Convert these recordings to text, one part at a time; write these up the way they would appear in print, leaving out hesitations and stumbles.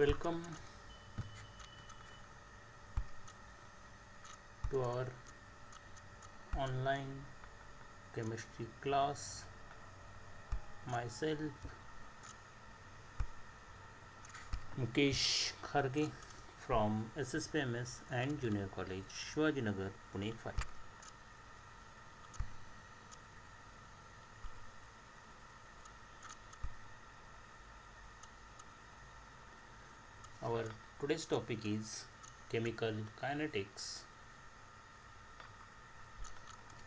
Welcome to our online chemistry class. Myself, Mukesh Kharge from SSPMS and Junior College, Shivajinagar, Pune 5. Our today's topic is chemical kinetics.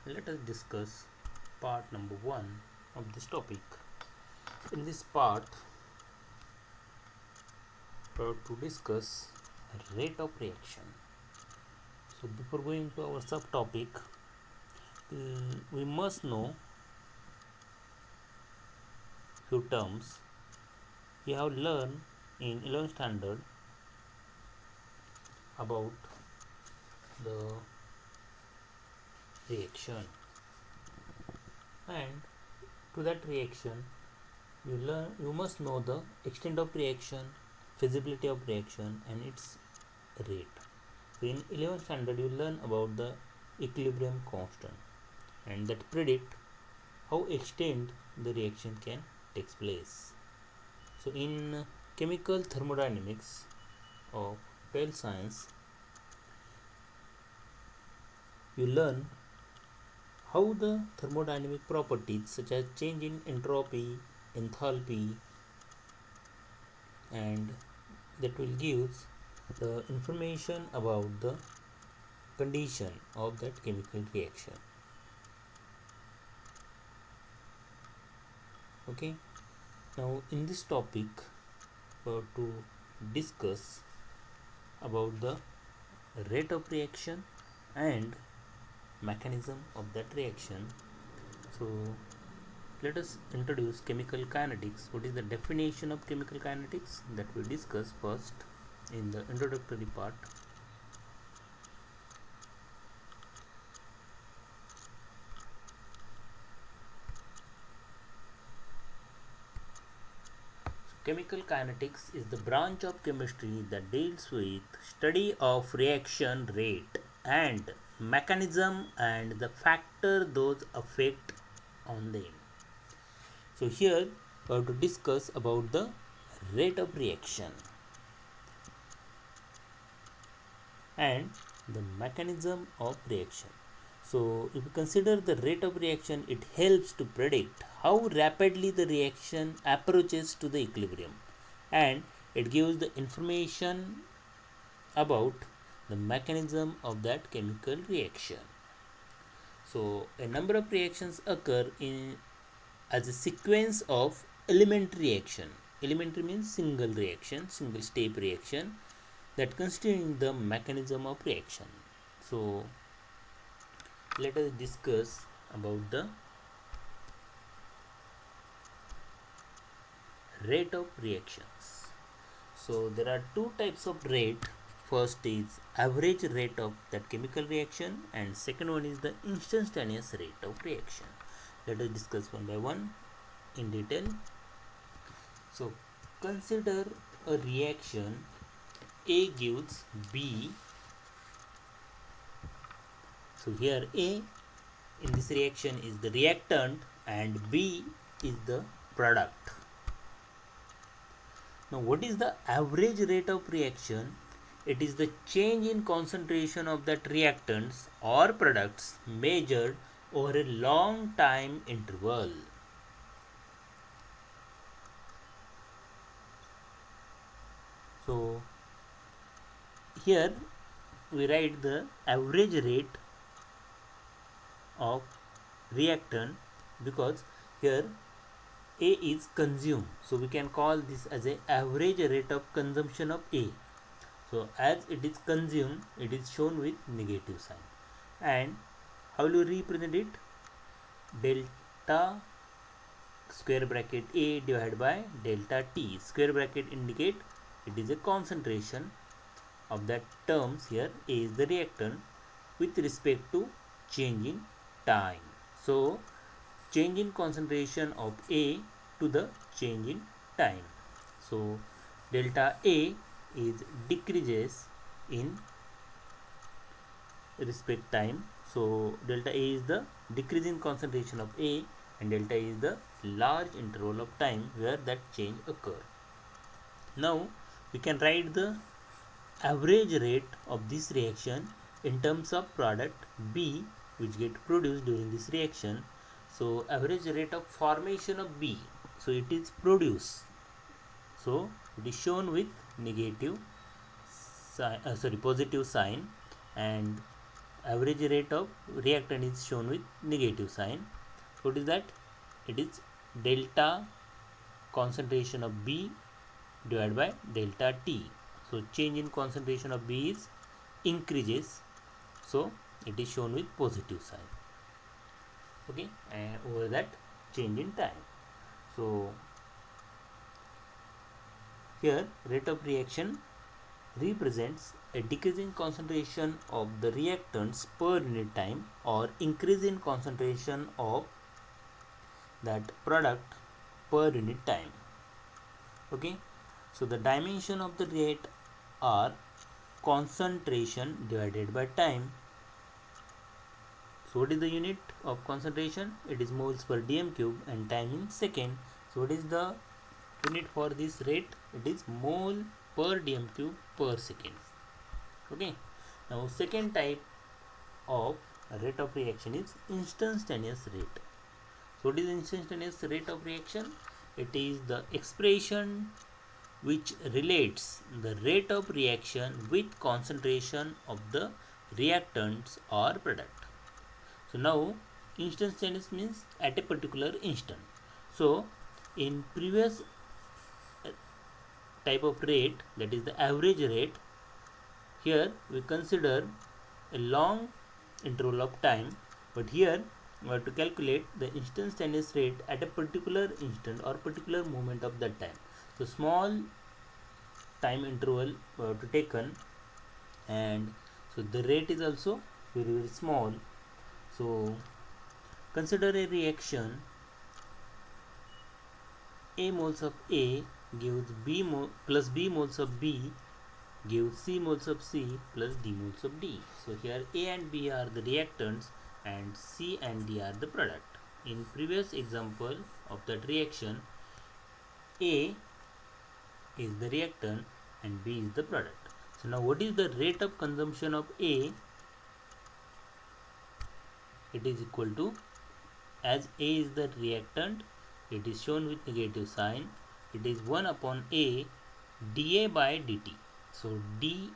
Let us discuss part number 1 of this topic. In this part, we are to discuss rate of reaction. So before going to our subtopic, we must know few terms we have learned in 11th standard about the reaction, and to that reaction you must know the extent of reaction, feasibility of reaction, and its rate. So in 11th standard you learn about the equilibrium constant and that predict how extent the reaction can take place. So in chemical thermodynamics of 12th science you learn how the thermodynamic properties such as change in entropy, enthalpy, and that will give the information about the condition of that chemical reaction. Okay, now in this topic we have to discuss about the rate of reaction and mechanism of that reaction. So let us introduce chemical kinetics. What is the definition of chemical kinetics? That we discuss first in the introductory part. Chemical kinetics is the branch of chemistry that deals with study of reaction rate and mechanism and the factor those affect on them. So here we have to discuss about the rate of reaction and the mechanism of reaction. So if you consider the rate of reaction, it helps to predict how rapidly the reaction approaches to the equilibrium, and it gives the information about the mechanism of that chemical reaction. So a number of reactions occur in as a sequence of elementary reaction. Elementary means single reaction, single step reaction that constituting the mechanism of reaction. So let us discuss about the rate of reactions. So there are two types of rate. First is average rate of that chemical reaction, and second one is the instantaneous rate of reaction. Let us discuss one by one in detail. So consider a reaction A gives B. So here A in this reaction is the reactant and B is the product. Now what is the average rate of reaction? It is the change in concentration of that reactants or products measured over a long time interval. So here we write the average rate of reactant because here A is consumed, so we can call this as a average rate of consumption of A. So as it is consumed, it is shown with negative sign. And how will you represent it? Delta square bracket A divided by delta T. Square bracket indicate it is a concentration of that terms. Here A is the reactant with respect to change in time. So change in concentration of A to the change in time. So delta A is decreases in respect time. So delta A is the decrease in concentration of A, and delta A is the large interval of time where that change occur. Now we can write the average rate of this reaction in terms of product B which get produced during this reaction. So average rate of formation of B, so it is produced, so it is shown with negative sign, positive sign, and average rate of reactant is shown with negative sign. What is that? It is delta concentration of B divided by delta T. So change in concentration of B is increases, so it is shown with positive sign. Okay, and over that change in time. So here rate of reaction represents a decrease in concentration of the reactants per unit time or increase in concentration of that product per unit time. Okay, so the dimension of the rate are concentration divided by time. So what is the unit of concentration? It is moles per dm cube, and time in second. So what is the unit for this rate? It is mole per dm cube per second. Okay, now second type of rate of reaction is instantaneous rate. So what is instantaneous rate of reaction? It is the expression which relates the rate of reaction with concentration of the reactants or product. So now instantaneous means at a particular instant. So in previous type of rate, that is the average rate, here we consider a long interval of time, but here we have to calculate the instantaneous rate at a particular instant or particular moment of that time. So small time interval we have to taken, and so the rate is also very small. So consider a reaction A moles of A gives plus B moles of B gives C moles of C plus D moles of D. So here A and B are the reactants and C and D are the product. In previous example of that reaction, A is the reactant and B is the product. So now what is the rate of consumption of A? It is equal to, as A is the reactant, it is shown with negative sign, it is 1 upon A dA by dt. So d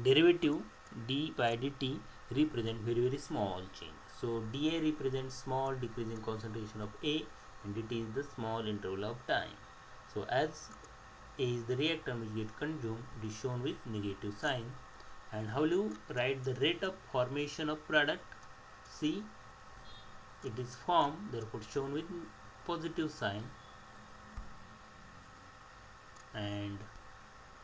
derivative d by dt represent very small change. So dA represents small decrease in concentration of A, and dt is the small interval of time. So as A is the reactant which get consumed, it is shown with negative sign. And how will you write the rate of formation of product? C, it is formed, therefore shown with positive sign, and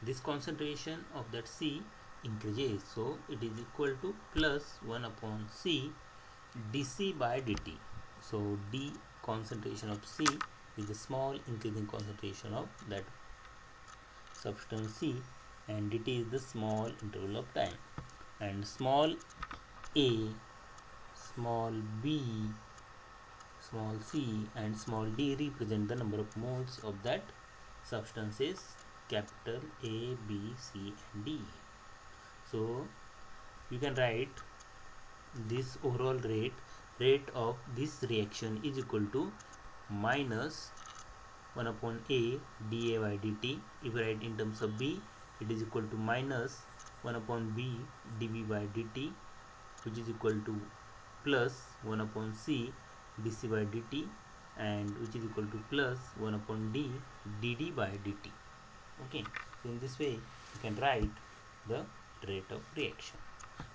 this concentration of that C increases, so it is equal to plus 1 upon C dC by dt. So d concentration of C is the small increasing concentration of that substance C, and dt is the small interval of time, and small a, small b, small c and small d represent the number of moles of that substances, capital A, B, C and D. So you can write this overall rate of this reaction is equal to minus 1 upon A dA by dt. If you write in terms of B, it is equal to minus 1 upon B dV by dt, which is equal to plus 1 upon C dC by dt, and which is equal to plus 1 upon D dd by dt. Okay, so in this way you can write the rate of reaction.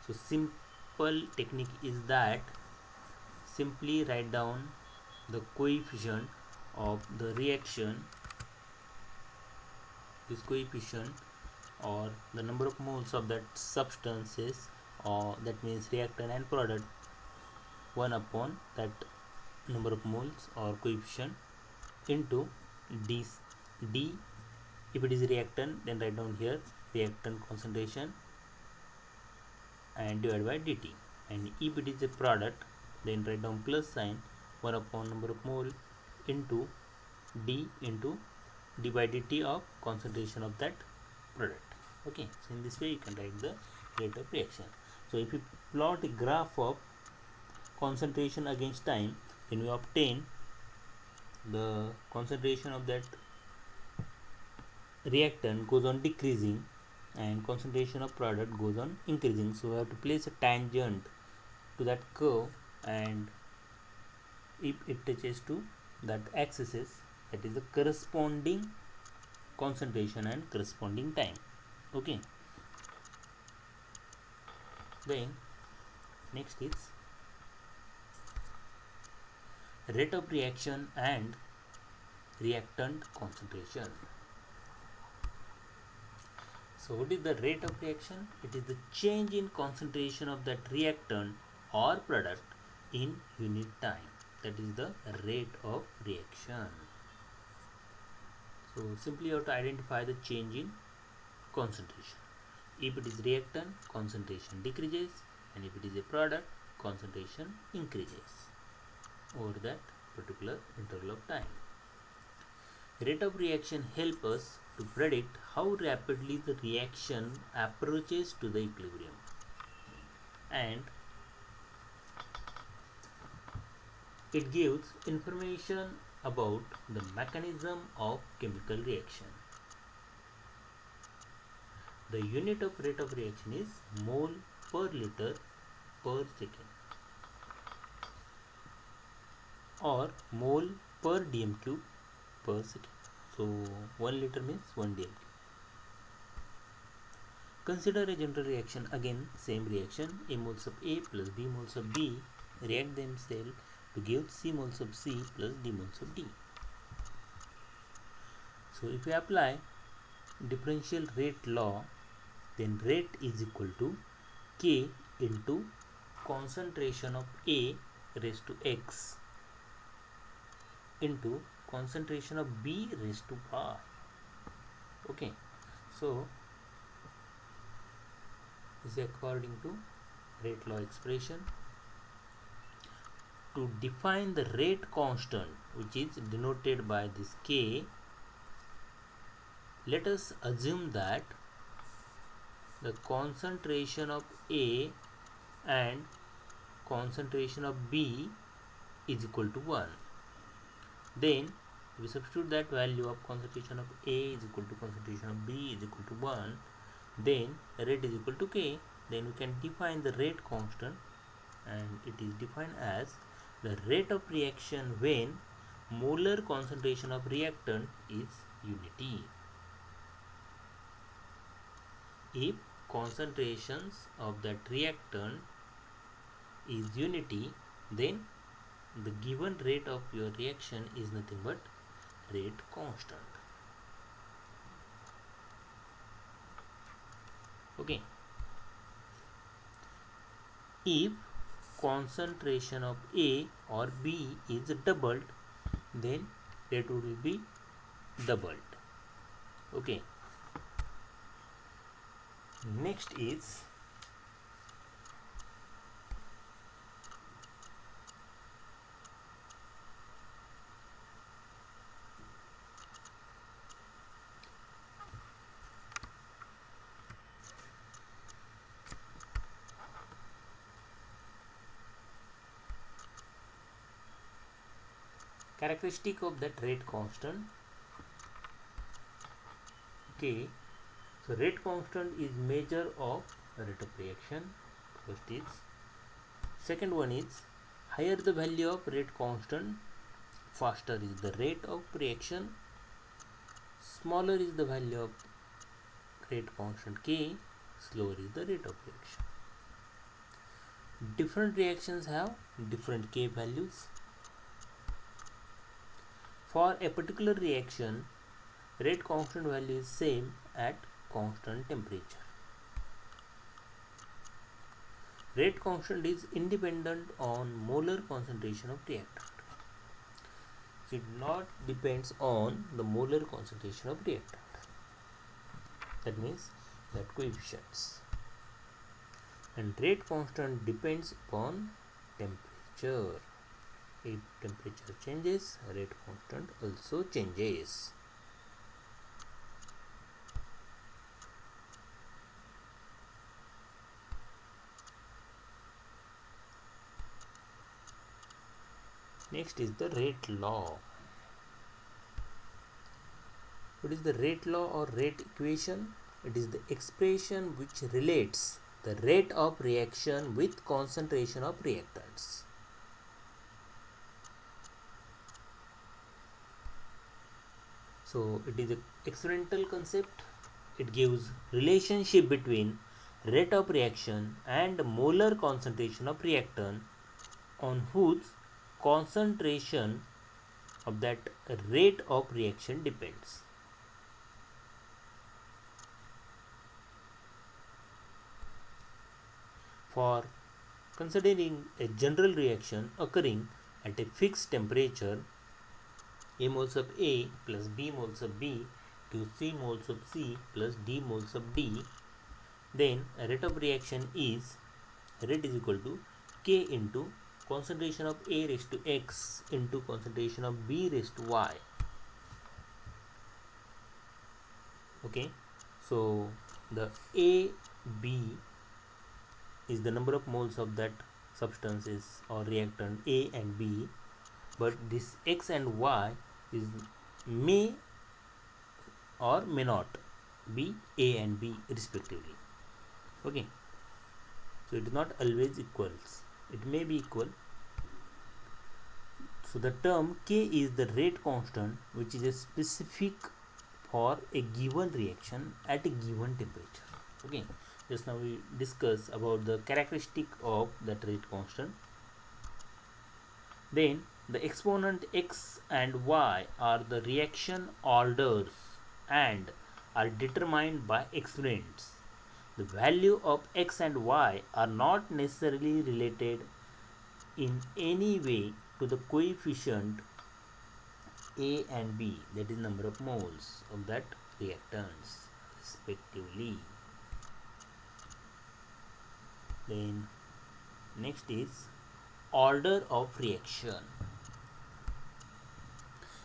So simple technique is that simply write down the coefficient of the reaction, this coefficient or the number of moles of that substances, or that means reactant and product, 1 upon that number of moles or coefficient into d If it is reactant, then write down here reactant concentration and divide by dt. And if it is a product, then write down plus sign 1 upon number of mole into d into d by dt of concentration of that product. Okay, so in this way you can write the rate of reaction. So if you plot a graph of concentration against time, then we obtain the concentration of that reactant goes on decreasing and concentration of product goes on increasing. So we have to place a tangent to that curve, and if it touches to that axis, that is the corresponding concentration and corresponding time. Okay, then next is rate of reaction and reactant concentration. So what is the rate of reaction? It is the change in concentration of that reactant or product in unit time. That is the rate of reaction. So simply you have to identify the change in concentration. If it is reactant, concentration decreases, and if it is a product, concentration increases over that particular interval of time. Rate of reaction helps us to predict how rapidly the reaction approaches to the equilibrium, and it gives information about the mechanism of chemical reaction. The unit of rate of reaction is mole per liter per second or mole per dm cube per second. So 1 liter means 1 dm cube. Consider a general reaction. Again, same reaction. A moles of A plus B moles of B react themselves to give C moles of C plus D moles of D. So if we apply differential rate law, then rate is equal to K into concentration of A raised to X into concentration of B raised to Y. Okay, so this is according to rate law expression. To define the rate constant, which is denoted by this K, let us assume that the concentration of A and concentration of B is equal to 1. Then we substitute that value of concentration of A is equal to concentration of B is equal to 1. Then rate is equal to K. Then we can define the rate constant, and it is defined as the rate of reaction when molar concentration of reactant is unity. If concentrations of that reactant is unity, then the given rate of your reaction is nothing but rate constant. Okay, if concentration of A or B is doubled, then rate will be doubled. Okay, next is characteristic of that rate constant. Okay, so rate constant is measure of rate of reaction. First is. Second one is higher the value of rate constant, faster is the rate of reaction. Smaller is the value of rate constant K, slower is the rate of reaction. Different reactions have different K values. For a particular reaction, rate constant value is same at constant temperature. Rate constant is independent on molar concentration of reactant. So it not depends on the molar concentration of reactant. that means that coefficients. And rate constant depends upon temperature. If temperature changes, rate constant also changes. Next is the rate law. What is the rate law or rate equation? It is the expression which relates the rate of reaction with concentration of reactants. So it is an experimental concept. It gives relationship between rate of reaction and molar concentration of reactant on whose concentration of that rate of reaction depends. For considering a general reaction occurring at a fixed temperature, A moles of A plus B moles of B gives C moles of C plus D moles of D, then rate of reaction is rate is equal to K into concentration of A raised to X into concentration of B raised to Y. Okay, so the AB is the number of moles of that substances or reactant A and B, but this X and Y is may or may not be A and B respectively. Okay, so it is not always equals, it may be equal. So the term K is the rate constant which is a specific for a given reaction at a given temperature. Okay, just now we discuss about the characteristic of that rate constant. Then the exponent X and Y are the reaction orders and are determined by exponents. The value of X and Y are not necessarily related in any way to the coefficient A and B, that is number of moles of that reactants respectively. Then next is order of reaction.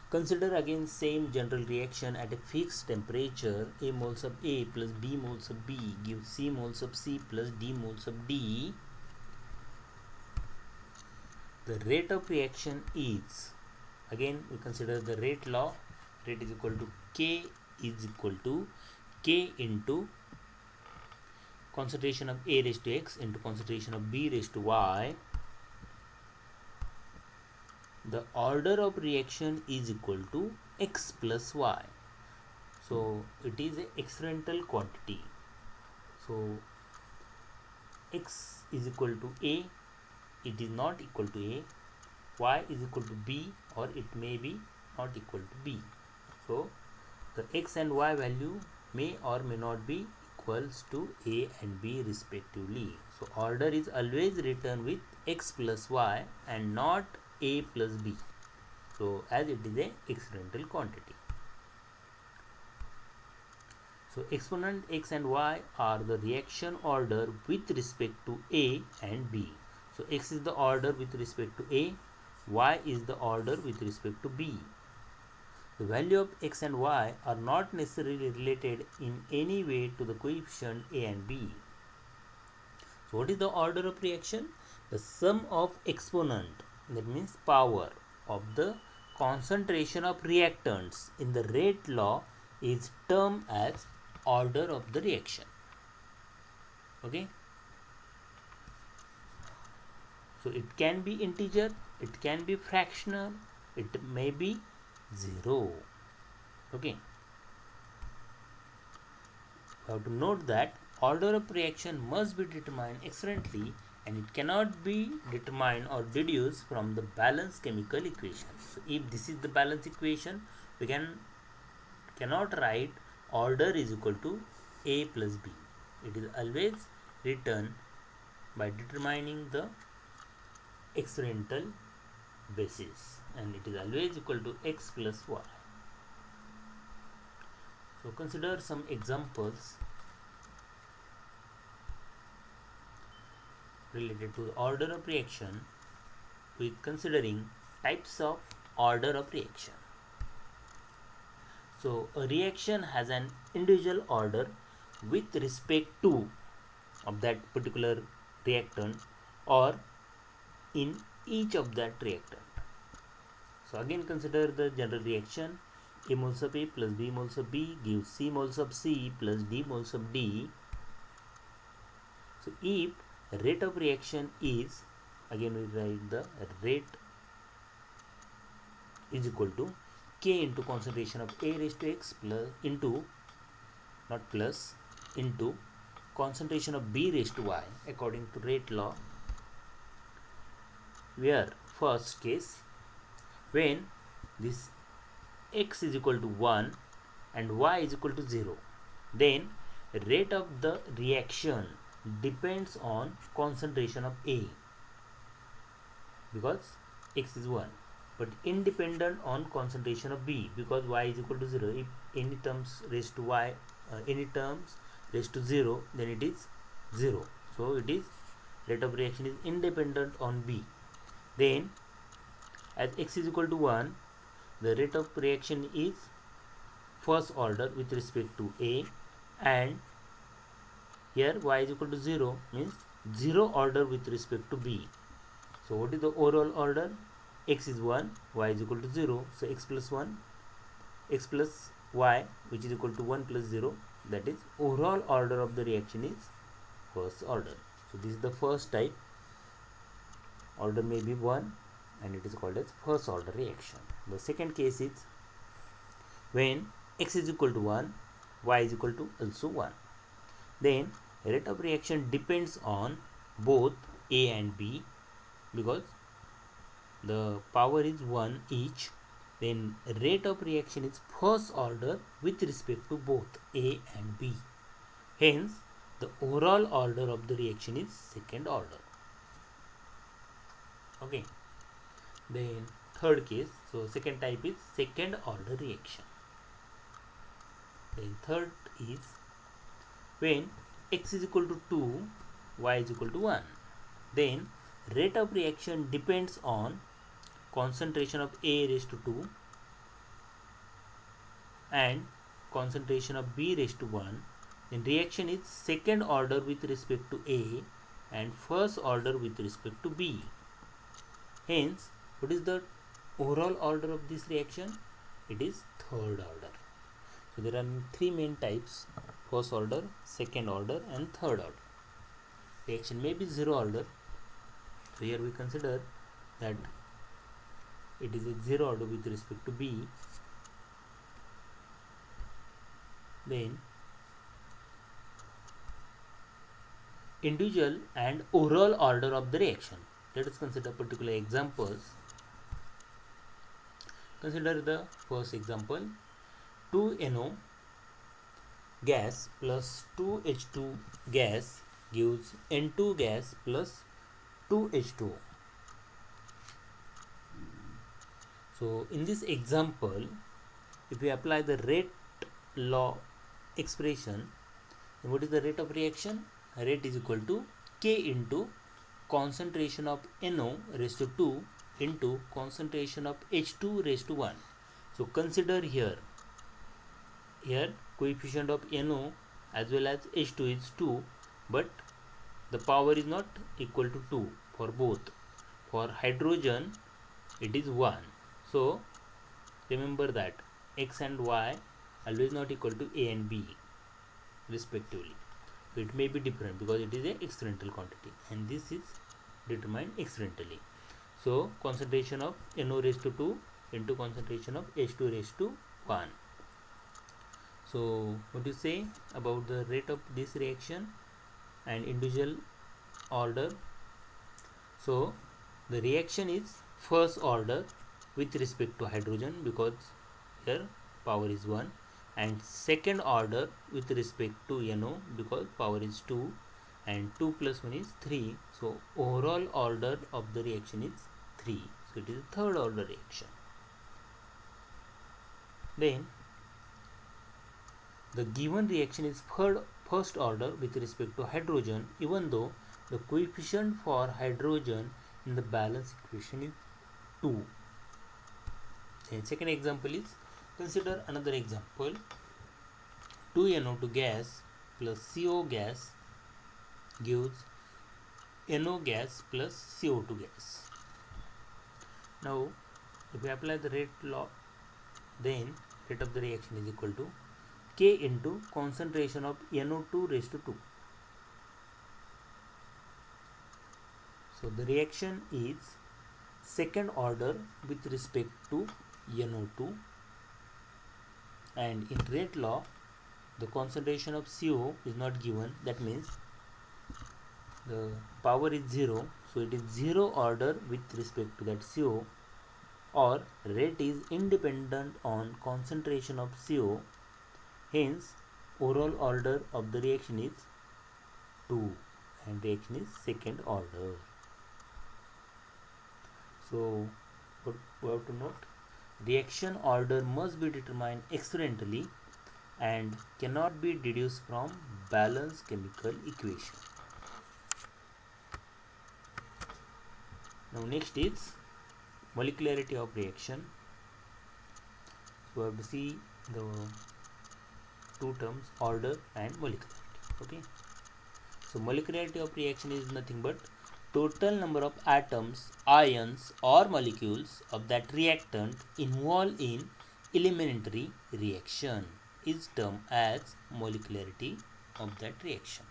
Consider again same general reaction at a fixed temperature. A moles of A plus B moles of B gives C moles of C plus D moles of D. The rate of reaction is, again we consider the rate law. Rate is equal to K is equal to K into concentration of A raised to X into concentration of B raised to Y. The order of reaction is equal to X plus Y. So it is an experimental quantity. So X is equal to A, it is not equal to A. Y is equal to B, or it may be not equal to B. So the X and Y value may or may not be equals to A and B respectively. So order is always written with X plus Y and not A plus B. So as it is a experimental quantity. So exponent X and Y are the reaction order with respect to A and B. So X is the order with respect to A, Y is the order with respect to B. The value of X and Y are not necessarily related in any way to the coefficient A and B. So what is the order of reaction? The sum of exponent, that means power, of the concentration of reactants in the rate law is termed as order of the reaction. Okay, so it can be integer, it can be fractional, it may be 0. Okay, we have to note that order of reaction must be determined experimentally and it cannot be determined or deduced from the balanced chemical equation. So if this is the balanced equation, we cannot write order is equal to A plus B. It is always written by determining the experimental basis, and it is always equal to X plus Y. So consider some examples related to the order of reaction with considering types of order of reaction. So a reaction has an individual order with respect to of that particular reactant or in each of that reactant. So again consider the general reaction. A moles of A plus B moles of B gives C moles of C plus D moles of D. So if rate of reaction is, again we write the rate is equal to K into concentration of A raised to X plus into, not plus, into concentration of B raised to Y according to rate law, where first case, when this X is equal to 1 and Y is equal to 0, then rate of the reaction depends on concentration of A because X is 1, but independent on concentration of B because Y is equal to 0. If any terms raised to Y, any terms raised to 0, then it is 0. So it is rate of reaction is independent on B. Then as X is equal to 1, the rate of reaction is first order with respect to A, and here Y is equal to 0 means 0 order with respect to B. So what is the overall order? X is 1, Y is equal to 0. So X plus 1, X plus Y, which is equal to 1 plus 0, that is overall order of the reaction is first order. So this is the first type. Order may be 1 and it is called as first order reaction. The second case is when X is equal to 1, Y is equal to also 1. Then rate of reaction depends on both A and B because the power is 1 each. Then rate of reaction is first order with respect to both A and B. Hence the overall order of the reaction is second order. Okay. Then third case, so second type is second order reaction. Then third is when X is equal to 2, Y is equal to 1. Then rate of reaction depends on concentration of A raised to 2 and concentration of B raised to 1. Then reaction is second order with respect to A and first order with respect to B. Hence, what is the overall order of this reaction? It is third order. So there are three main types: first order, second order and third order. Reaction may be zero order. So here we consider that it is a zero order with respect to B. Then individual and overall order of the reaction. Let us consider particular examples. Consider the first example: 2NO gas plus 2H2 gas gives N2 gas plus 2H2O. So in this example, if we apply the rate law expression, then what is the rate of reaction? Rate is equal to K into concentration of NO raised to 2 into concentration of H2 raised to 1. So consider here coefficient of NO as well as H2 is 2, but the power is not equal to 2 for both. For hydrogen it is 1. So remember that X and Y always not equal to A and B respectively. So it may be different because it is a experimental quantity and this is determined experimentally. So concentration of NO raised to 2 into concentration of H2 raised to 1. So what do you say about the rate of this reaction and individual order? So the reaction is first order with respect to hydrogen because here power is 1, and second order with respect to NO because power is 2 and 2 plus 1 is 3. So overall order of the reaction is 3. So it is a third order reaction. Then The given reaction is first order with respect to hydrogen, even though the coefficient for hydrogen in the balance equation is 2. And second example is, consider another example. 2NO2 gas plus CO gas gives NO gas plus CO2 gas. Now, if we apply the rate law, then rate of the reaction is equal to K into concentration of NO2 raised to 2. So the reaction is second order with respect to NO2, and in rate law the concentration of CO is not given, that means the power is 0, so it is 0 order with respect to that CO, or rate is independent on concentration of CO, hence overall order of the reaction is 2 and reaction is second order. So what we have to note, reaction order must be determined experimentally and cannot be deduced from balanced chemical equation. Now next is molecularity of reaction. So we have to see the two terms, order and molecularity. Okay, so molecularity of reaction is nothing but total number of atoms, ions or molecules of that reactant involved in elementary reaction is termed as molecularity of that reaction.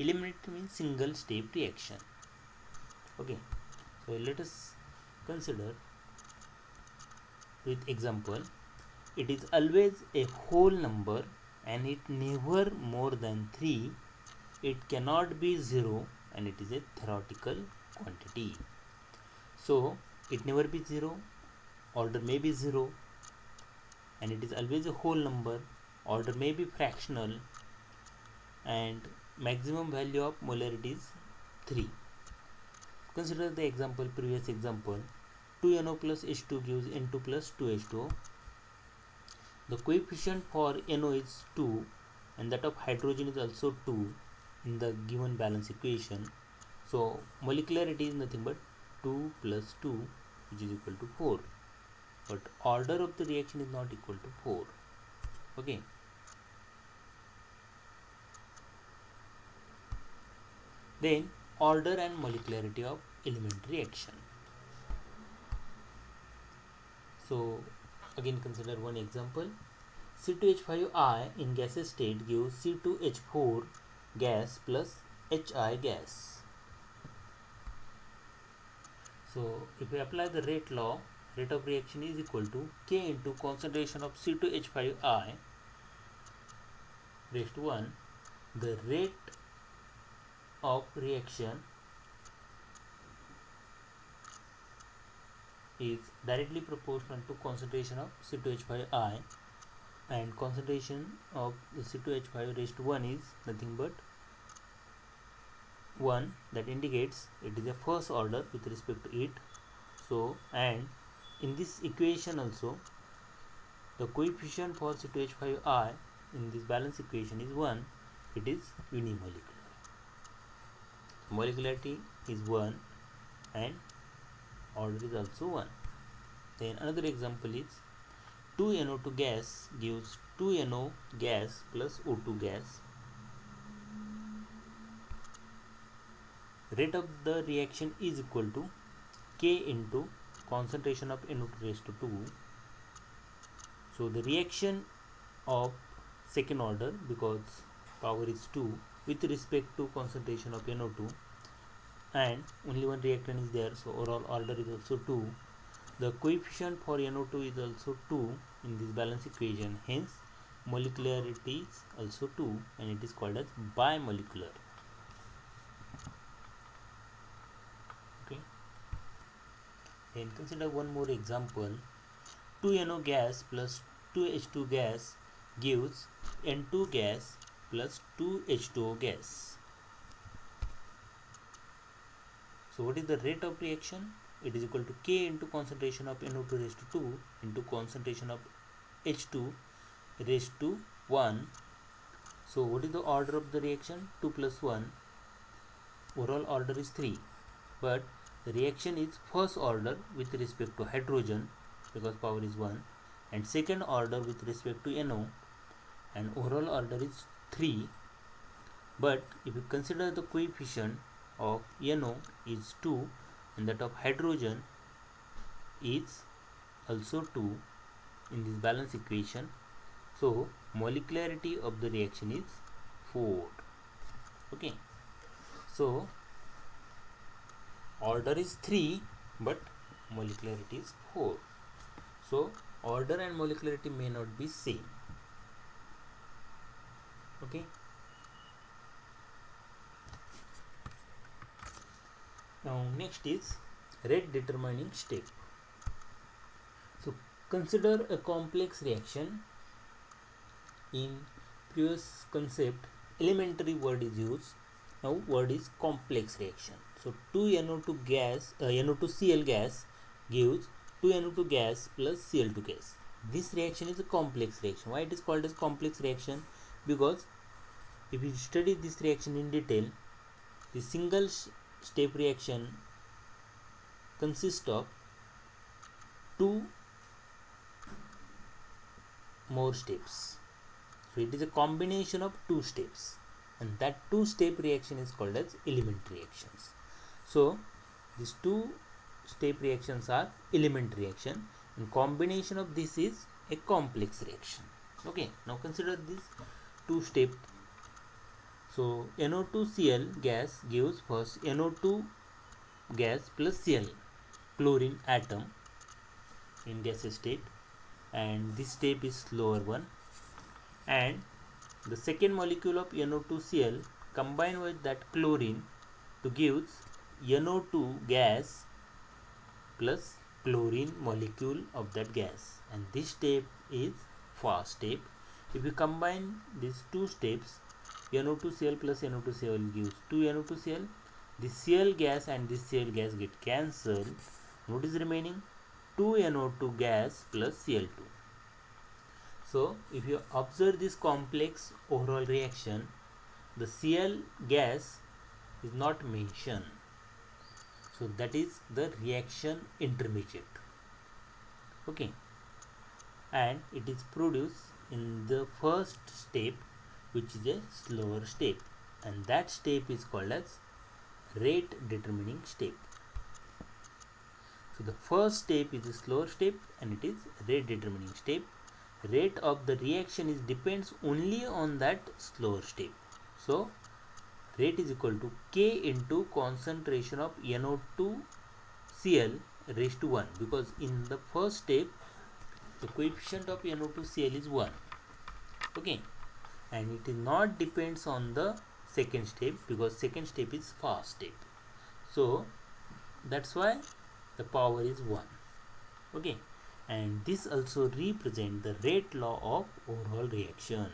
Elementary means single step reaction. Okay, so let us consider with example. It is always a whole number and it never more than 3. It cannot be 0 and it is a theoretical quantity. So it never be 0, order may be 0, and it is always a whole number, order may be fractional, and maximum value of molarity is 3. Consider the example, previous example. 2NO plus H2 gives N2 plus 2H2O. The coefficient for NO is 2 and that of hydrogen is also 2 in the given balance equation. So molecularity is nothing but 2 plus 2, which is equal to 4. But order of the reaction is not equal to 4. Okay. Then order and molecularity of element reaction. So again consider one example. C2H5I in gaseous state gives C2H4 gas plus HI gas. So if we apply the rate law, rate of reaction is equal to K into concentration of C2H5I raised to 1. The rate of reaction is directly proportional to concentration of C2H5I, and concentration of the C2H5 raised to 1 is nothing but 1, that indicates it is a first order with respect to it. So, and in this equation also the coefficient for C2H5I in this balance equation is 1, it is unimolecular. Molecularity is 1 and order is also 1. Then another example is 2NO2 gas gives 2NO gas plus O2 gas. Rate of the reaction is equal to K into concentration of NO2 raised to 2. So the reaction of second order, because power is 2, with respect to concentration of NO2, and only one reactant is there, so overall order is also 2. The coefficient for NO2 is also 2 in this balance equation, hence molecularity is also 2 and it is called as bimolecular. Okay. Then consider one more example. 2NO gas plus 2H2 gas gives N2 gas plus 2H2O gas. So what is the rate of reaction? It is equal to K into concentration of NO2 raised to 2 into concentration of H2 raised to 1 So what is the order of the reaction? 2 plus 1. Overall order is 3. But the reaction is first order with respect to hydrogen because power is 1, and second order with respect to NO, and overall order is 3. But if you consider the coefficient of NO is 2 and that of hydrogen is also 2 in this balance equation, so molecularity of the reaction is 4. Okay, so order is 3 but molecularity is 4. So order and molecularity may not be same. Okay, now next is rate determining step. So consider a complex reaction. In previous concept elementary word is used, now word is complex reaction. So 2NO2 gas, NO2Cl gas gives 2NO2 gas plus Cl2 gas. This reaction is a complex reaction. Why it is called as complex reaction? Because if you study this reaction in detail, the single step reaction consists of two more steps. So it is a combination of two steps, and that two-step reaction is called as element reactions. So these two-step reactions are element reaction, and combination of this is a complex reaction. Okay, now consider this two-step. So NO2Cl gas gives first NO2 gas plus Cl, chlorine atom in gas state, and this step is slower one, and the second molecule of NO2Cl combine with that chlorine to give NO2 gas plus chlorine molecule of that gas, and this step is fast step. If you combine these two steps, NO2Cl plus NO2Cl gives 2 NO2Cl. The Cl gas and this Cl gas get cancelled. What is remaining? 2 NO2 gas plus Cl2. So if you observe this complex overall reaction, the Cl gas is not mentioned. So that is the reaction intermediate. Okay, and it is produced in the first step, which is a slower step, and that step is called as rate determining step. So the first step is a slower step and it is rate determining step. Rate of the reaction is depends only on that slower step. So rate is equal to K into concentration of NO2Cl raised to 1, because in the first step the coefficient of NO2Cl is 1. Okay, and it is not depends on the second step because second step is fast step. So that's why the power is 1. Okay, and this also represent the rate law of overall reaction.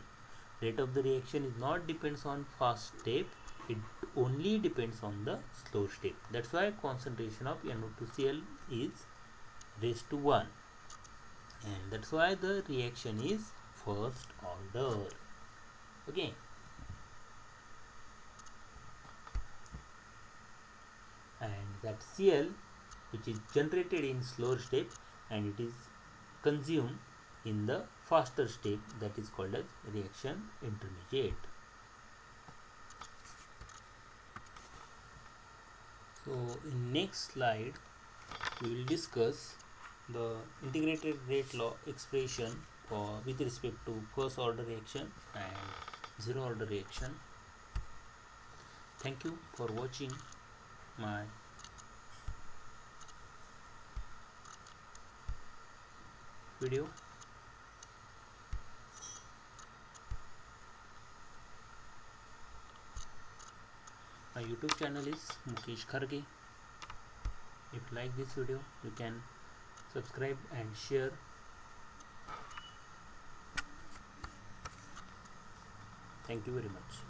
Rate of the reaction is not depends on fast step, it only depends on the slow step. That's why concentration of NO2Cl is raised to 1, and that's why the reaction is first order. Okay, and that Cl which is generated in slower step and it is consumed in the faster step, that is called as reaction intermediate. So in next slide we will discuss the integrated rate law expression for with respect to first order reaction and zero order reaction. Thank you for watching my video. My YouTube channel is Mukesh Kharge. If you like this video, you can subscribe and share. Thank you very much.